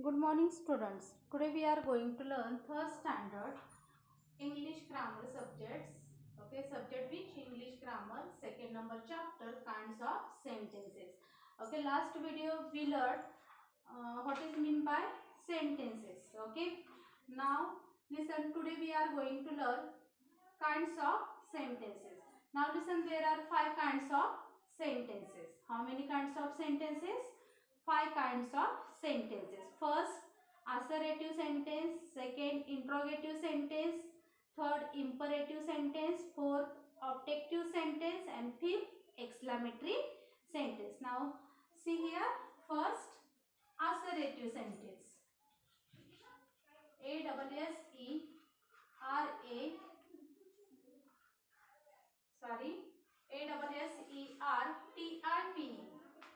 Good morning students. Today we are going to learn third standard English grammar subjects. Okay, subject which English grammar, second number chapter, kinds of sentences. Okay, last video we learned what is mean by sentences. Okay, now listen, today we are going to learn kinds of sentences. Now listen, there are five kinds of sentences. How many kinds of sentences? Five kinds of sentences. First, assertive sentence. Second, interrogative sentence. Third, imperative sentence. Fourth, objective sentence. And fifth, exclamatory sentence. Now see here. First, assertive sentence. A-S-S-E-R-A.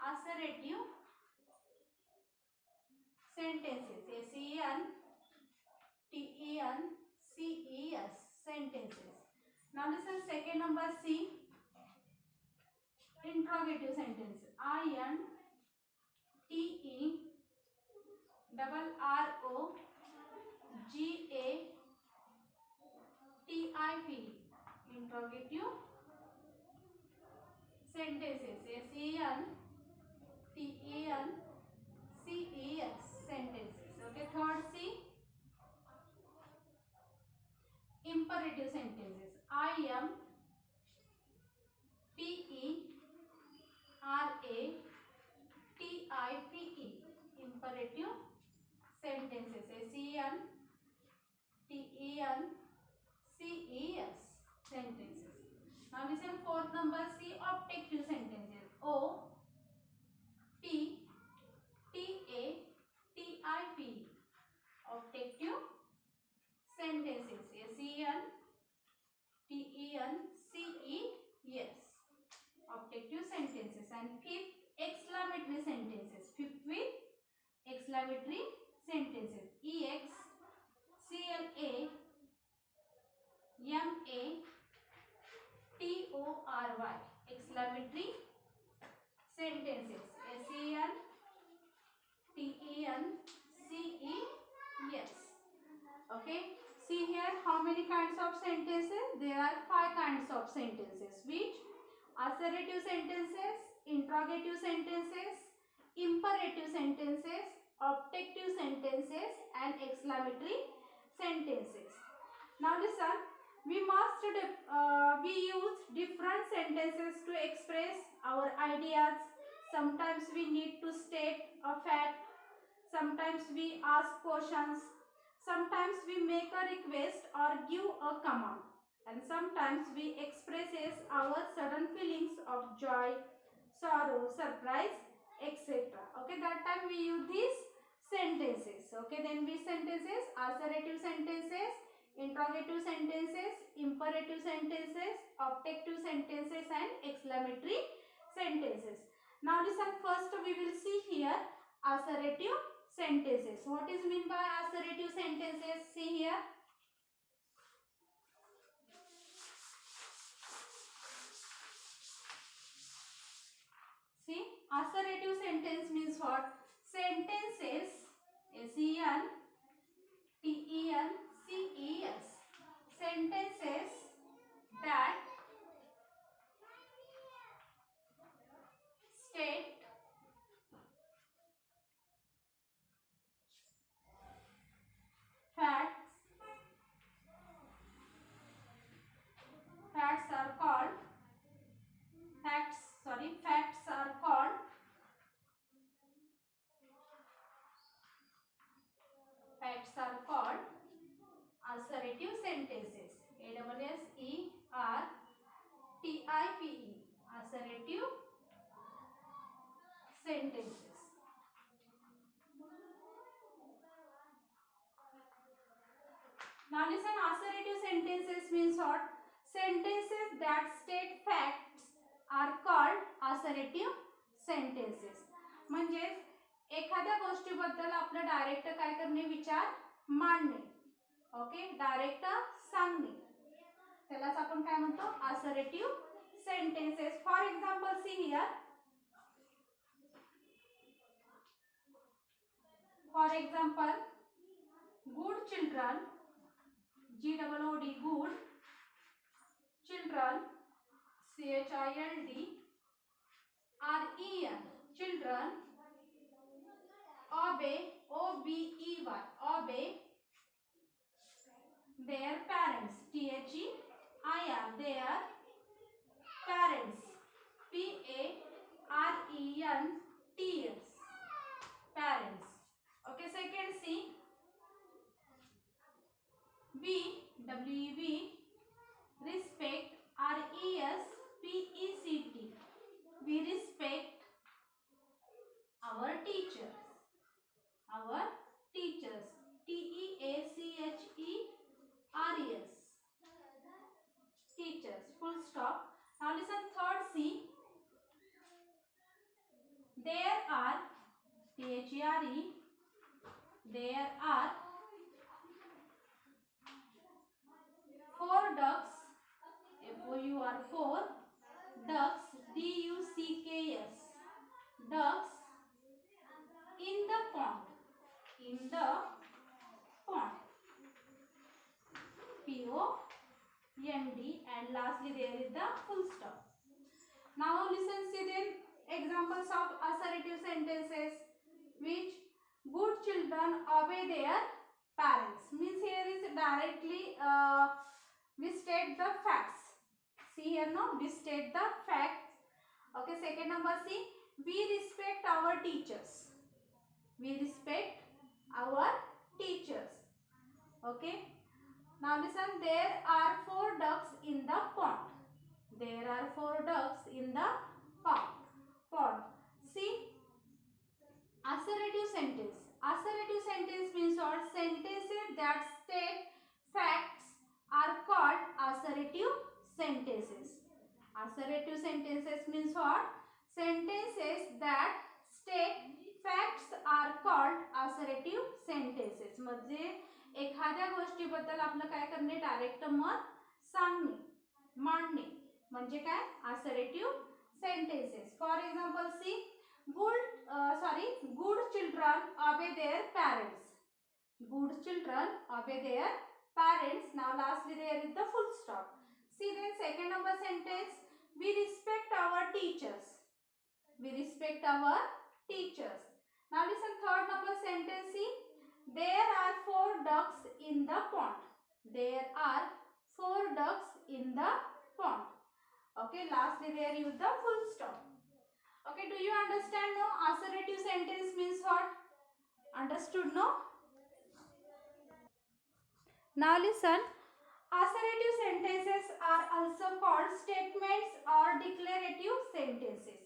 Assertive sentences. S-E-N-T-E-N-C-E-S. Sentences. Now listen, second number C. Interrogative sentence. I-N-T-E-R-R-O-G-A-T-I-V. Interrogative sentences. S-E-N-T-E-N-C-E-S. Sentences. Okay, third C. Imperative sentences. I-M-P-E-R-A-T-I-V-E. Imperative sentences. S-E-N-T-E-N-C-E-S. Sentences. Now listen, fourth number C. Objective sentences. O-P-T-A-T-I-V. Objective sentences. S-E-N-T-E-N-C-E-S. Objective sentences. And fifth, exclamatory sentences. Fifth with exclamatory sentences. E-X-C-L-A-M-A-T-O-R-Y. Exclamatory sentences. S-E-N-T-E-N-C-E-S. Okay, see here how many kinds of sentences? There are five kinds of sentences, which assertive sentences, interrogative sentences, imperative sentences, objective sentences, and exclamatory sentences. Now listen, we use different sentences to express our ideas. Sometimes we need to state a fact, sometimes we ask questions, sometimes we make a request or give a command, and sometimes we expresses our sudden feelings of joy, sorrow, surprise, etc. Okay, that time we use these sentences. Okay, then we sentences, assertive sentences, interrogative sentences, imperative sentences, objective sentences, and exclamatory sentences. Now listen, first we will see here assertive sentences. What is mean by assertive sentences? See here. See, assertive sentence means what? Sentences, S-E-N-T-E-N-C-E-S. Sentences that state facts. Facts are called assertive sentences. A-S-S-E-R-T-I-V-E. Assertive sentences. Now listen, assertive sentences means what? Sentences that state facts are called assertive sentences. म्हणजे एखाद्या गोष्टीबद्दल आपलं direct काय करणे, विचार मांडणे. Okay, direct सांगणे, त्यालाच आपण काय म्हणतो, assertive sentences. For example see here, For example, good children, G-O-O-D, good children, CHILD, REN, children, obey, OBEY, obey their parents, THEIR, their parents, PARENTS, parents. Okay, second C, WEV, respect, RESPECT, we respect our teachers, our teachers, TEACHERES, teachers, full stop. Now listen, third C, there are, THERE, there are 4 ducks, FOUR, 4 ducks, DUCKS, ducks in the pond, in the pond, POND, and lastly there is the full stop. Now listen, see then examples of assertive sentences which good children obey their parents. Means here is directly we state the facts. See here, no, we state the facts. Okay, second number C, we respect our teachers. We respect our teachers. Okay. Now listen, there are 4 ducks in the pond. There are 4 ducks in the pond. See, assertive sentence. Assertive sentence means what? Sentences that state facts are called assertive sentences. Assertive sentences means what? Sentences that state facts are called assertive sentences. म्हणजे एखाद्या गोष्टीबद्दल आपलं काय करणे, direct मत सांगणे, मांडणे, म्हणजे काय, assertive sentences. For example, see, good children obey their parents. Good children obey their parents. Now lastly there is the full stop. See then second number sentence, we respect our teachers. We respect our teachers. Now listen, third number sentence, see, there are 4 ducks in the pond. There are 4 ducks in the pond. Okay, lastly there is the full stop. Okay, do you understand now? Assertive sentence means what? Understood, no? Now listen, assertive sentences are also called statements or declarative sentences.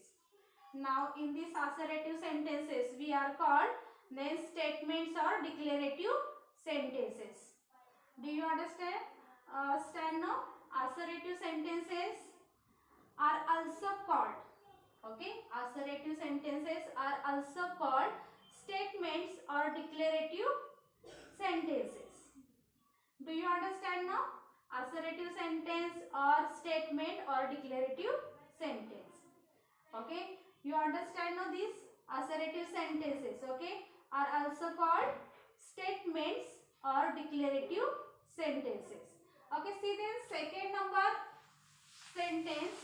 Now in these assertive sentences we are called then statements or declarative sentences. Do you understand? Stand now? Assertive sentences are also called, okay, assertive sentences are also called statements or declarative sentences. Do you understand now? Assertive sentence or statement or declarative sentence. Okay, you understand now these assertive sentences, okay, are also called statements or declarative sentences. Okay, see then second number sentence.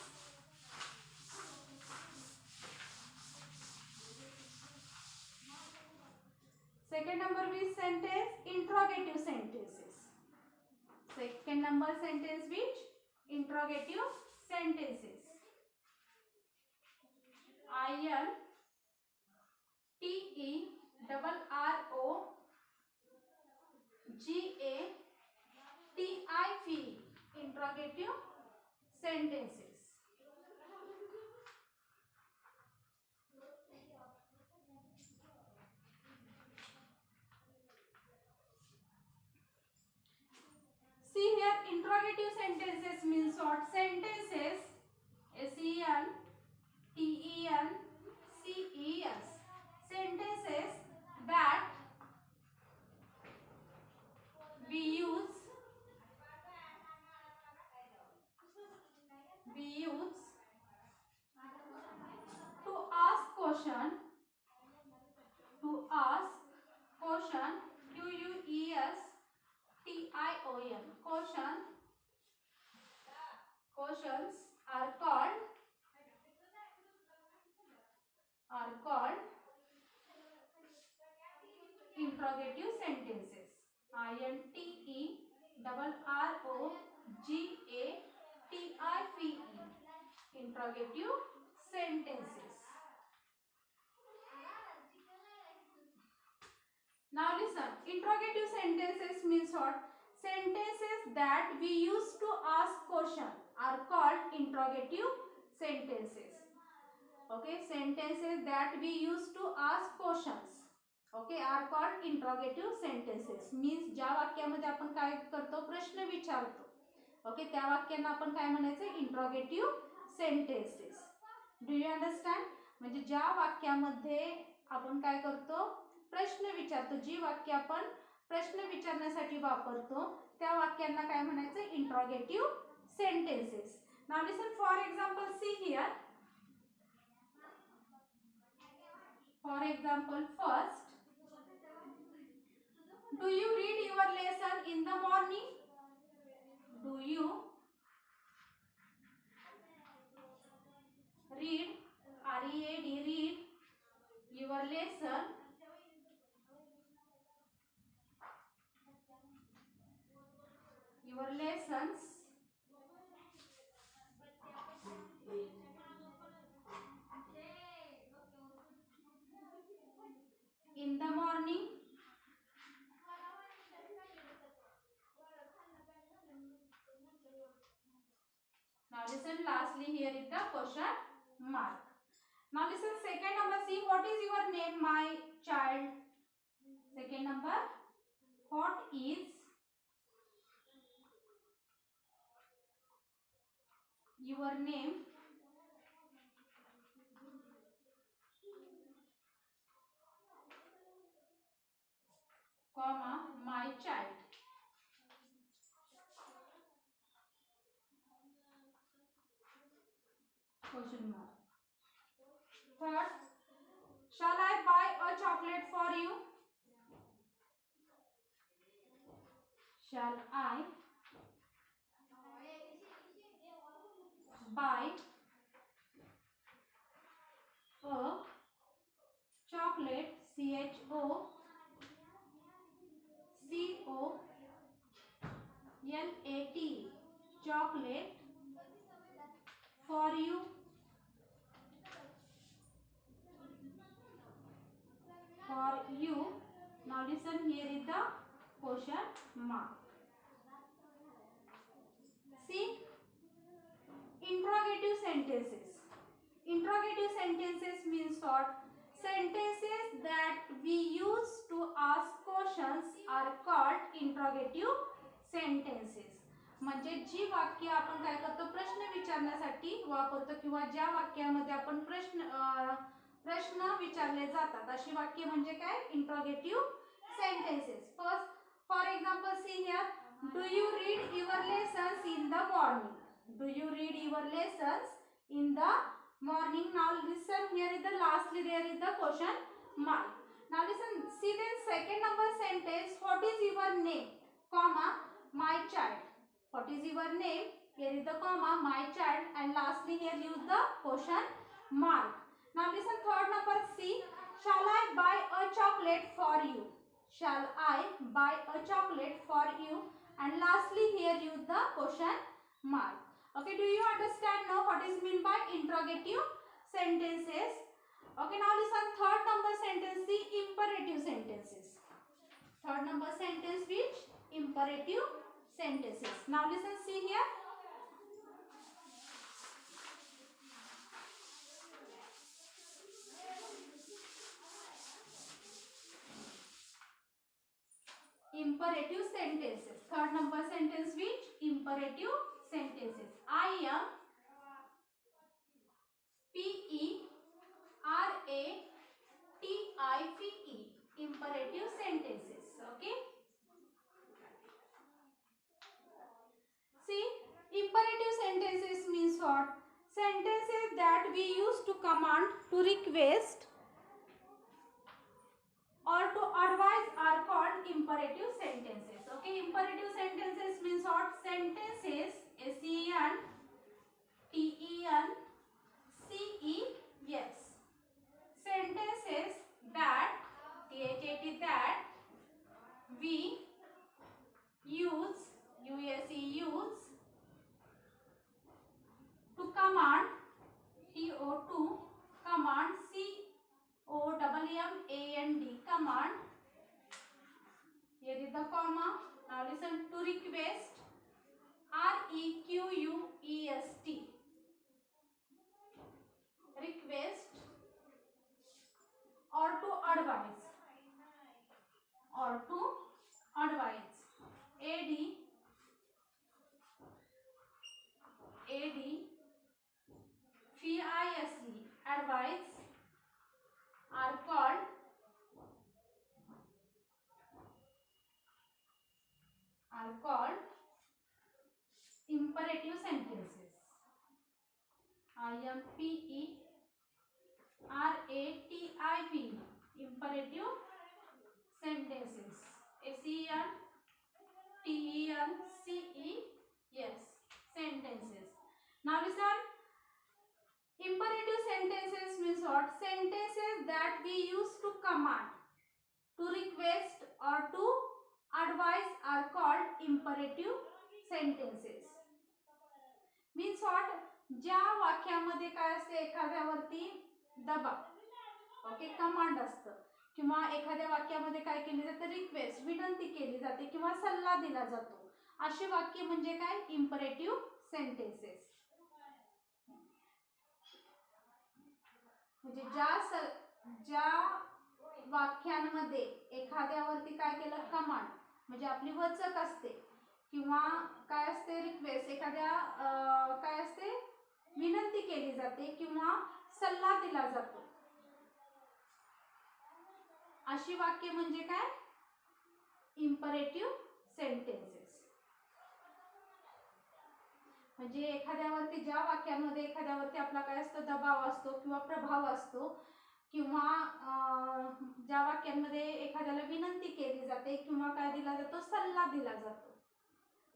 Second number which sentence? Interrogative sentences. Second number sentence which? Interrogative sentences. INTERROGATIVE. Interrogative sentences. See here, interrogative sentences means what? Sentences, SENTENCES, sentences that we use to ask Quotient, Q-U-E-S-T-I-O-N. Quotients are called interrogative sentences. INTERROGATIVE. Interrogative sentences. Now listen. Interrogative sentences means what? Sentences that we use to ask question are called interrogative sentences. Okay, sentences that we use to ask questions, okay, are called interrogative sentences. Means ज्या वाक्यामध्ये आपण काय करतो, प्रश्न विचारतो, okay, त्या वाक्यांना आपण काय म्हणायचं, interrogative sentences. Do you understand? म्हणजे ज्या वाक्यामध्ये आपण काय करतो, प्रश्न विचारतो, जी वाक्य आपण प्रश्न विचारण्यासाठी वापरतो त्या वाक्यांना काय म्हणायचं, interrogative sentences. Now listen, for example, see here. For example, first, do you read your lesson in the morning? Do you read, R-E-A-D, read your lesson lessons in the morning? Now listen, lastly here is the question mark. Now listen, second number, see, what is your name, my child? Second number, what is your name, comma, my child. Question mark. Third, shall I buy a chocolate for you? Shall I buy a chocolate, CHOCOLATE, chocolate for you? For you. Now listen, here is the question mark. See, interrogative sentences. Interrogative sentences means what? Sentences that we use to ask questions are called interrogative sentences. म्हणजे जी वाक्य आपण काय करतो, प्रश्न विचारण्यासाठी वापरतो किंवा ज्या वाक्यामध्ये आपण प्रश्न विचारले जातात अशी वाक्य म्हणजे काय, interrogative sentences. First, for example, see here, do you read your lessons in the morning? Do you read your lessons in the morning? Now listen, here is the lastly there is the question mark. Now listen, see the second number sentence, what is your name, comma, my child. What is your name? Here is the comma, my child, and lastly here use the question mark. Now listen, third number, C, shall I buy a chocolate for you? Shall I buy a chocolate for you? And lastly here use the question mark. Okay, do you understand now what is mean by interrogative sentences? Okay, now listen, third number sentence, the imperative sentences. Third number sentence, which? Imperative sentences. Now listen, see here. Imperative sentences. Third number sentence, which? Imperative sentences. IMPERATIVE. Imperative sentences. Okay. See, imperative sentences means what? Sentences that we use to command, to request, or to advise our imperative sentences. Okay, imperative sentences means what? Sentences, S-E-N-T-E-N-C-E-S. Sentences that, T-H-A-T, that we use, U-S-E, use to command, T-O, to command, C-O-M-M-A-N-D, command. Here is the comma. Now listen, to request, R-E-Q-U-E-S-T, request, or to advise, or to advise, A-D-V-I-S-E, advise, are called imperative sentences. I-M-P-E-R-A-T-I-V, imperative sentences. S-E-N-T-E-N-C-E-S, sentences. Now listen, imperative sentences means what? Sentences that we use to command, to request, or to advise are called imperative sentences. Means what? ज्या वाक्यामध्ये काय असते, एखाद्यावरती दबाव, okay, command असतं, किंवा एखाद्या वाक्यामध्ये काय केली जाते, रिक्वेस्ट, विनंती केली जाते किंवा सल्ला दिला जातो, अशी वाक्य म्हणजे काय? Imperative sentences. म्हणजे ज्या वाक्यांमध्ये एखाद्यावरती काय केलं, कमांड, म्हणजे आपली वचक असते किंवा काय असते, रिक्वेस्ट, एखाद्या काय असते, विनंती केली जाते किंवा सल्ला दिला जातो, अशी वाक्य म्हणजे काय? Imperative sentences. म्हणजे एखाद्यावरती, ज्या वाक्यांमध्ये एखाद्यावरती आपला काय असतो, दबाव असतो किंवा प्रभाव असतो, किंवा ज्या वाक्यांमध्ये एखाद्याला विनंती केली जाते किंवा काय दिला जातो, सल्ला दिला जातो,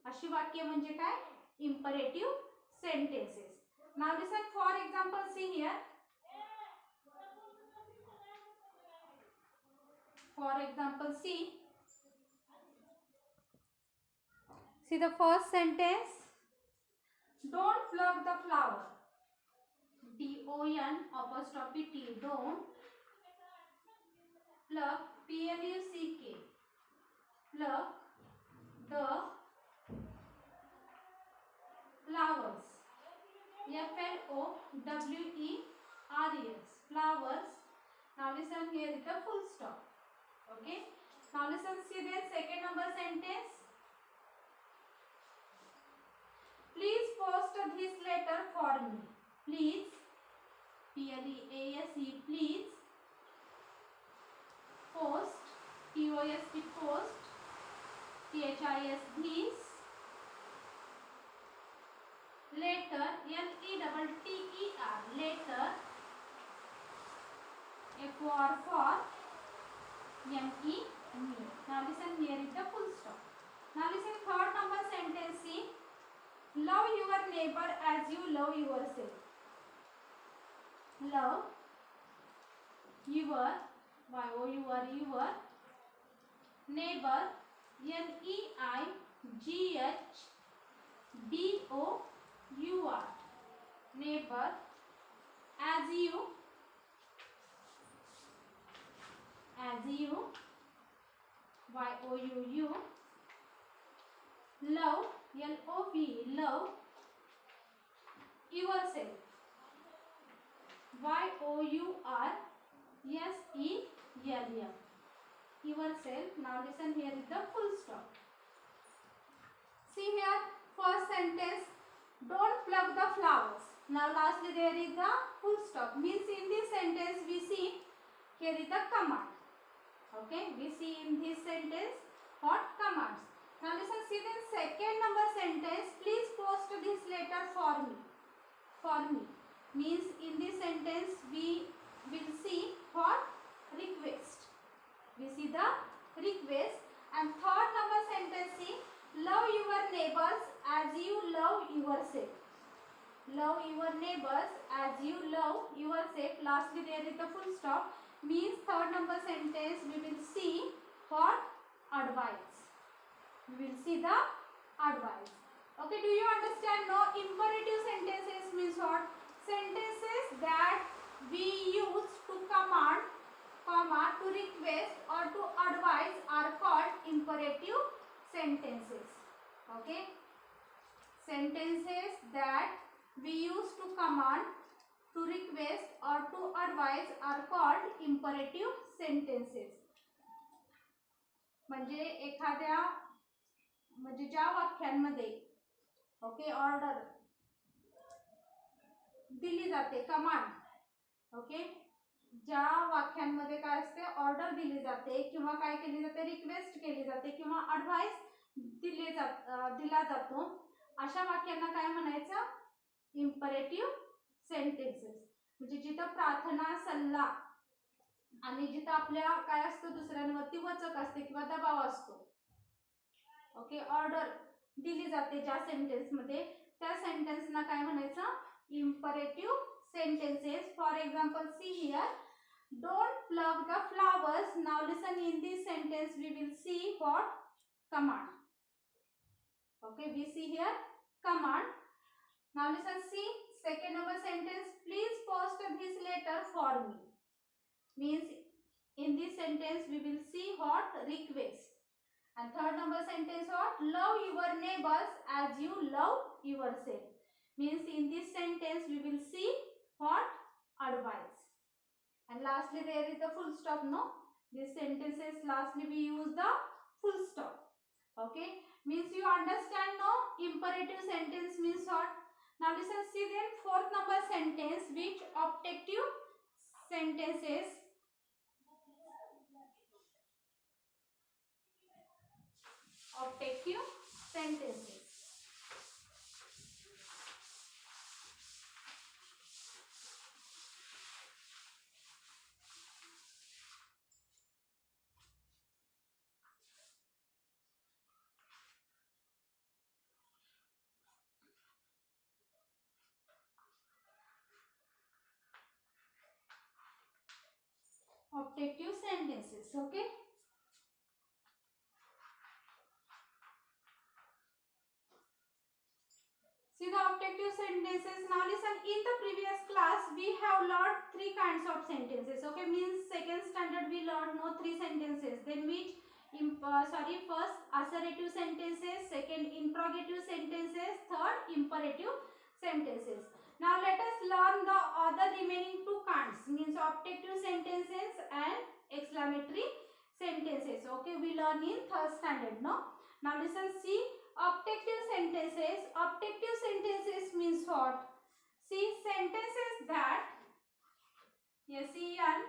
अशी वाक्य म्हणजे काय? Imperative sentences. Now listen, for example, see here. For example, see the first sentence. Don't pluck the flower. D-O-N apostrophe T. Don't pluck, P-L-U-C-K. Pluck the flowers. F-L-O-W-E-R-E-S. Flowers. Now listen, here is the full stop. Okay. Now listen, see the second number sentence. Please post this letter for me. Please, P-L-E-A-S-E, please post, P-O-S-T, post, T-H-I-S, this letter, L-E-T-T-E-R, letter, F-O-R, for, M-E, me. Now listen, here is the full stop. Now listen, third number sentence, see. Love your neighbor as you love yourself. Love your, Y-O-U-R, your neighbor, N-E-I-G-H-B-O-U-R, neighbor, as you, Y-O-U-U, love, L-O-V, love yourself, Y-O-U-R-S-E-L-F, yourself. Now listen, here is the full stop. See here, first sentence, don't pluck the flowers. Now lastly there is the full stop. Means in this sentence we see here is the command. Okay, we see in this sentence what commands. Now listen, see the second number sentence. Please post this letter for me. For me means in this sentence we will see what? Request. We see the request. And third number sentence is love your neighbors as you love yourself. Love your neighbors as you love yourself. Lastly there is the full stop. Means third number sentence we will see what? Advice. We will see the advice. Okay, do you understand? No, imperative sentences means what? Sentences that we use to command, comma, to request or to advise are called imperative sentences. Okay, sentences that we use to command, to request or to advise are called imperative sentences. म्हणजे एखाद्या म्हणजे ज्या वाक्यांमध्ये okay order दिली जाते, command, okay, ज्या वाक्यांमध्ये काय असते, order दिली जाते किंवा काय केली जाते, रिक्वेस्ट केली जाते किंवा ॲडवाइस दिला जातो, अशा वाक्यांना काय म्हणायचं? Imperative sentences. म्हणजे जिथं प्रार्थना, सल्ला आणि जिथं आपल्या काय असतं, दुसऱ्यांवरती वचक असते किंवा दबाव असतो, ओके, ऑर्डर दिली जाते ज्या सेंटेन्स मध्ये, त्या सेंटेन्सना काय म्हणायचं? Imperative sentences. For example see here, don't plug the flowers. Now listen, in this sentence we will see what? Command. Okay, we see here command. Now listen, see second number sentence, please post this letter for me. Means in this sentence we will see what? Request. And third number sentence what? Love your neighbors as you love yourself. Means in this sentence we will see what? Advice. And lastly there is the full stop. No, this sentences lastly we use the full stop. Okay, means you understand? No, imperative sentence means what? Now listen, see then fourth number sentence, which objective sentences objective sentences. Objective sentences. Okay, see the objective sentences. Now listen, in the previous class we have learned three kinds of sentences. Okay, means second standard we learned no three sentences. Then which first assertive sentences, second interrogative sentences, third imperative sentences. Now let us learn the other remaining two kinds, means objective sentences and exclamatory sentences. Okay, we learn in third standard. No, now listen, see objective sentences. Objective sentences means what? See, sentences that sentences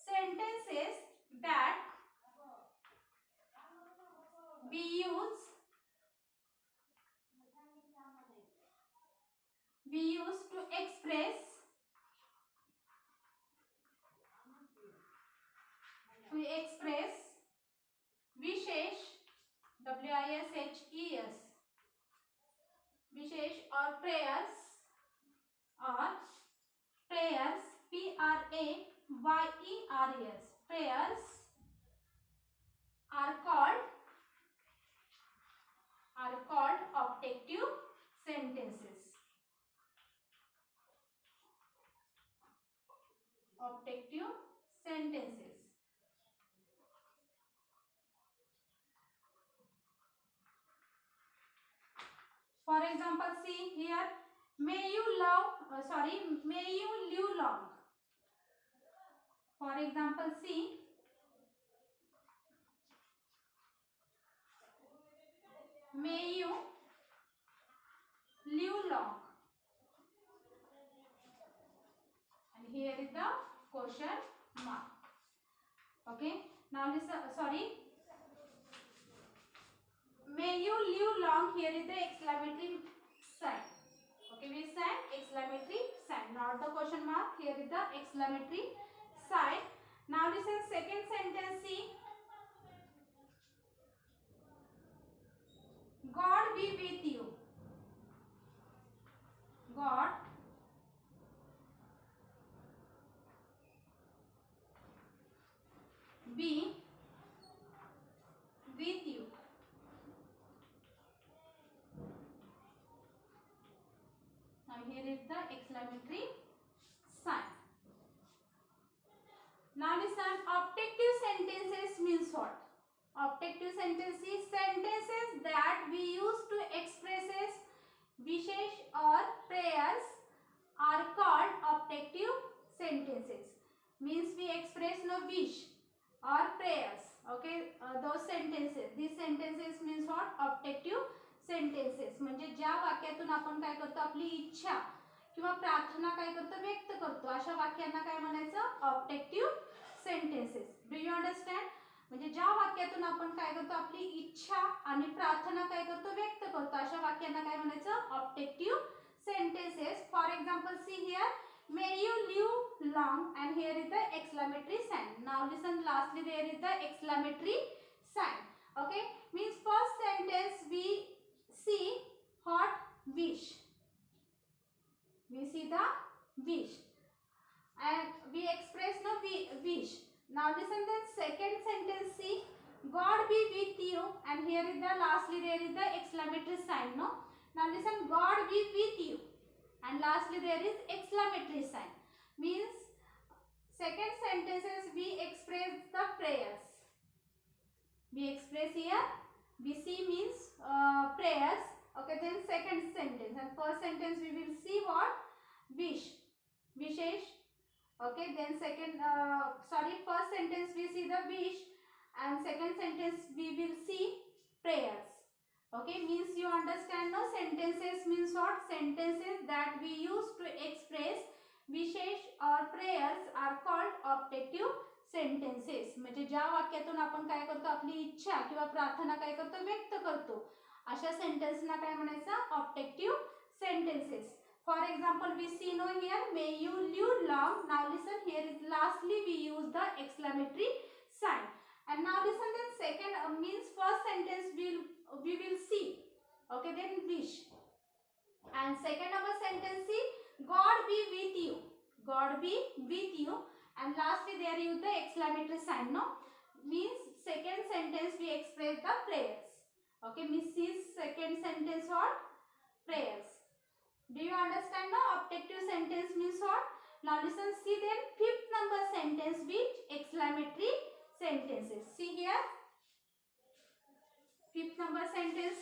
sentences that we use to express wishes, WISHES, wishes और prayers PRAYERS, prayers are called objective sentences. Objective sentences. For example, see here, may you live long. For example, see, may you live long. And here is the question mark. Okay, now listen, may you live long, here is the exclamatory sign. Okay, we send exclamatory sign, not the question mark, here is the exclamatory sign. Now listen. God be with you. God be with you. Now here is the exclamatory sign. Now listen, objective sentences means what? Objective sentences, sentences that we use to express wishes or prayers are called objective sentences. Means we express no wish or prayers. Okay, those sentences. These sentences means what? Objective sentences. म्हणजे ज्या वाक्यातून आपण काय करतो, आपली इच्छा किंवा प्रार्थना काय करतो, व्यक्त करतो, अशा वाक्यांना काय म्हणायचं? Objective sentences. Do you understand? म्हणजे ज्या वाक्यातून आपण काय करतो, आपली इच्छा आणि प्रार्थना काय करतो, व्यक्त करतो, अशा वाक्यांना काय म्हणायचं? Objective sentences. For example, see here, may you live long, and here is the exclamatory sign. Now listen, lastly there is the exclamatory sign. Okay, means first sentence we see what? Wish. We see the wish and we express no wish. Now listen, then second sentence, see, God be with you, and here is the lastly there is the exclamatory sign. No, now listen, God be with you, and lastly there is exclamatory sign. Means second sentences we express the prayers. We express here, we see means prayers. Okay, then second sentence, and first sentence we will see what? Wish, wishes. Okay, then first sentence we see the wish, and second sentence we will see prayers. Okay, means you understand, no? Sentences means what? Sentences that we use to express wishes or prayers are called objective sentences. म्हणजे ज्या वाक्यातून आपण काय करतो, आपली इच्छा किंवा प्रार्थना काय करतो, व्यक्त करतो, अशा सेंटेन्सना काय म्हणायचं? Objective sentences. For example, we see no here, may you live long. Now listen, here is lastly we use the exclamatory sign. And now listen, then second means first sentence we will see. Okay, then wish. And second our sentence, see, God be with you. God be with you. And lastly there use the exclamatory sign. No, means second sentence we express the prayers. Okay, means second sentence what? Prayers. Do you understand now? Objective sentence means what? Now listen, see then fifth number sentence with exclamatory sentences. See here, fifth number sentence.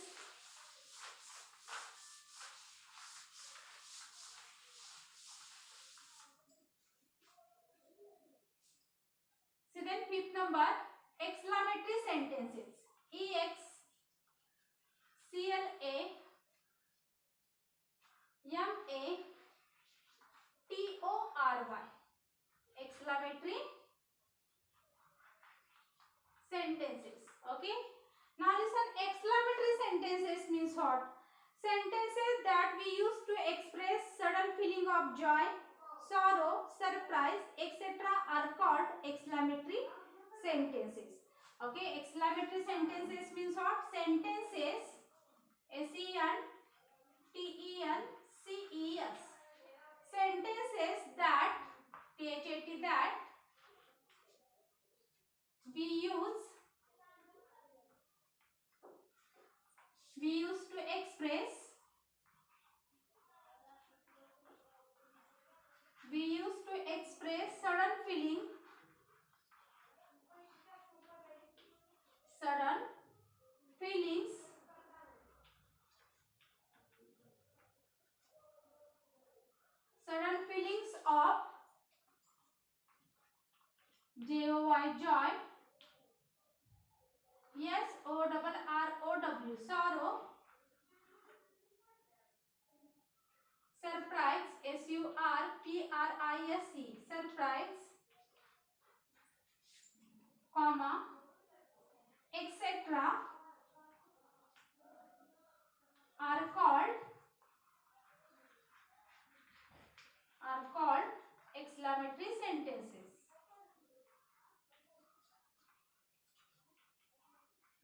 See then fifth number, exclamatory sentences. EXCLAMATORY. Exclamatory sentences. Okay, now listen, exclamatory sentences means what? Sentences that we use to express sudden feeling of joy, sorrow, surprise, etc. are called exclamatory sentences. Okay, exclamatory sentences means what? Sentences, SENTENCES, sentences that that we use to express sudden feelings of joy, SORROW, sorrow, surprise, SURPRISE, surprise, comma, etc. are called exclamatory sentences.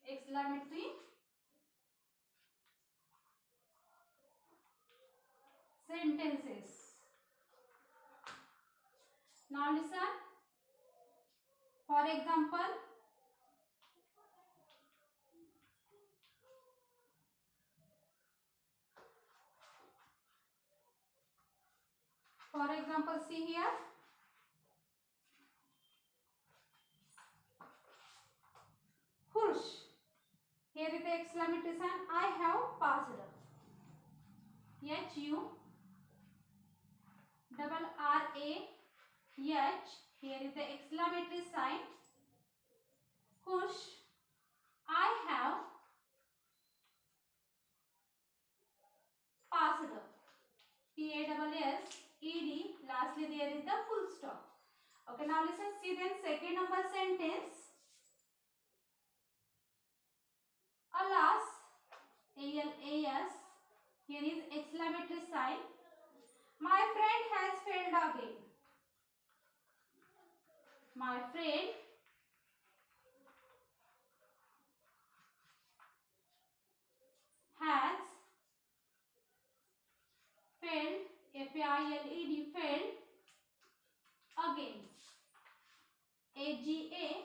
Exclamatory sentences. Now listen. For example, see here. Hush. Here is the exclamatory sign. I have passed. H-U-R-R-A-H. Here is the exclamatory sign. Hush. I have passed. P-A-S-S-E-D. Lastly, there is the full stop. Okay, now listen. See then second number sentence. Alas. A-L-A-S. Here is exclamatory sign. My friend has failed again. My friend has failed. F-A-I-L-E-D. Failed again. A-G-A-I-N.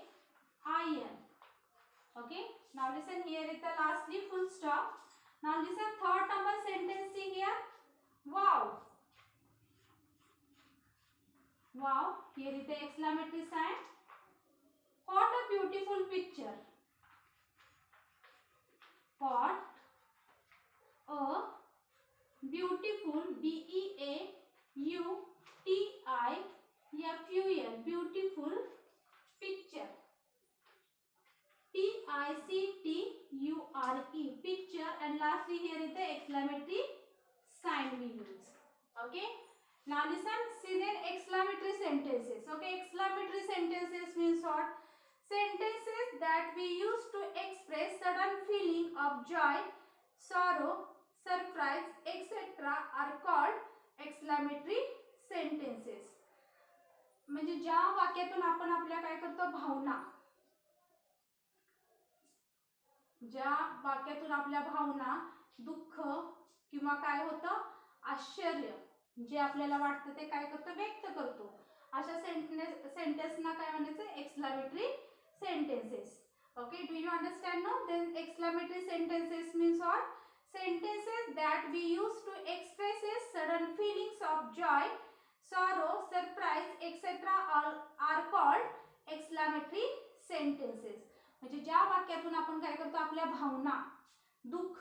Okay. Now listen. Here is the lastly full stop. Now listen. Third number sentence. See here. Wow. Wow. Here is the exclamatory sign. What a beautiful picture. What a beautiful, B-E-A-U-T-I-F-U-L, beautiful picture. P-I-C-T-U-R-E, picture, and lastly here is the exclamatory sign we use. Okay. Now listen, see then exclamatory sentences. Okay, exclamatory sentences means what? Sentences that we use to express sudden feeling of joy, sorrow, surprise, etc. are called exclamatory sentences. म्हणजे ज्या वाक्यातून आपण आपल्या काय करतो भावना, ज्या वाक्यातून आपल्या भावना, दुःख किंवा काय होतं आश्चर्य जे आपल्याला वाटतं ते काय करतो व्यक्त करतो, अशा सेंटेन्सना काय म्हणायचं exclamatory sentences. Okay, do you understand now? Then exclamatory sentences means what? Sentences that we use to express sudden feelings of joy, sorrow, surprise, etc. are called exclamatory sentences. म्हणजे ज्या वाक्यातून आपण काय करतो आपल्या भावना, दुःख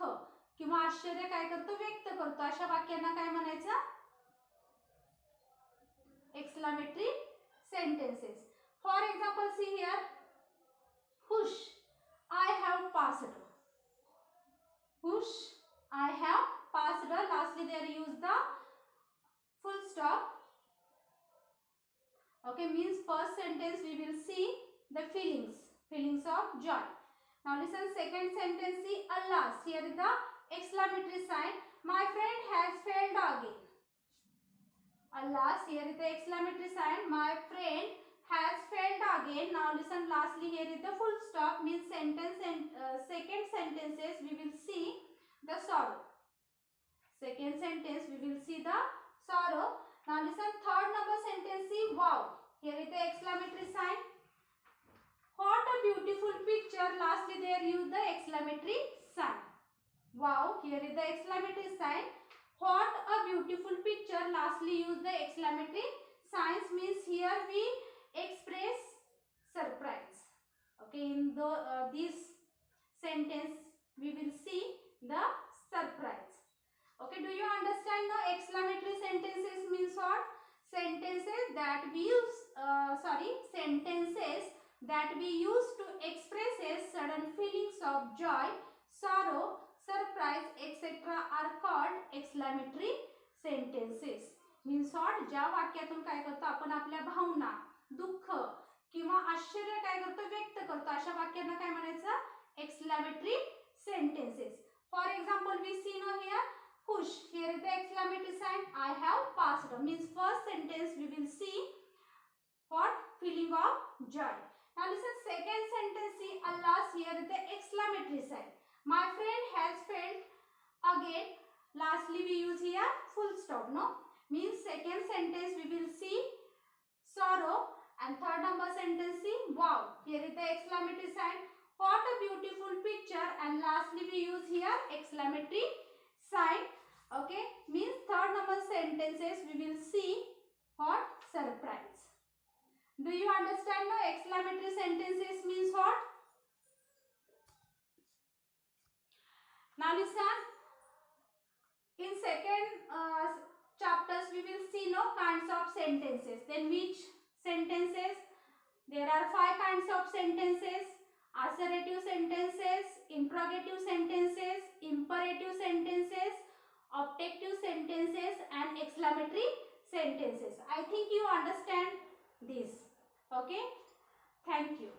किंवा आश्चर्य काय करतो व्यक्त करतो, अशा वाक्यांना काय म्हणायचं exclamatory sentences. For example, see here. Hush, I have passed. Hush, I have passed. Lastly, there use the full stop. Okay, means first sentence we will see the feelings of joy. Now listen, second sentence. See, alas. Here is the exclamatory sign. My friend has failed again. Alas. Here is the exclamatory sign. My friend has failed again. Now listen, lastly here is the full stop, means sentence and second sentences we will see the sorrow. Second sentence we will see the sorrow. Now listen, third number sentence. See, wow. Here is the exclamatory sign. What a beautiful picture. Lastly there use the exclamatory sign. Wow. Here is the exclamatory sign. What a beautiful picture. Lastly use the exclamatory signs, means here we express surprise. Okay, in this sentence we will see the surprise. Okay, do you understand now? Exclamatory sentences means what? Sentences that we use to express sudden feelings of joy, sorrow, surprise, etc. are called exclamatory sentences. Means what? ज्या वाक्यातून काय करतो आपण आपल्या भावना, दुःख किंवा आश्चर्य काय करतो व्यक्त करतो, अशा वाक्यांना काय म्हणायचं exclamatory sentences. For example, we see now here hush. Here is the exclamatory sign. I have passed. Means first sentence we will see what? Feeling of joy. Now listen, second sentence. See, alas. Here is the exclamatory sign. My friend has failed again. Lastly we use here full stop, no? Means second sentence we will see sorrow, and third number sentence see wow. Here is the exclamatory sign. What a beautiful picture, and lastly we use here exclamatory sign. Okay, means third number sentences we will see what? Surprise. Do you understand now? Exclamatory sentences means what? Now listen. In second chapters we will see no kinds of sentences. Then which sentences? There are 5 kinds of sentences: assertive sentences, interrogative sentences, imperative sentences, objective sentences, and exclamatory sentences. I think you understand this. Okay, thank you.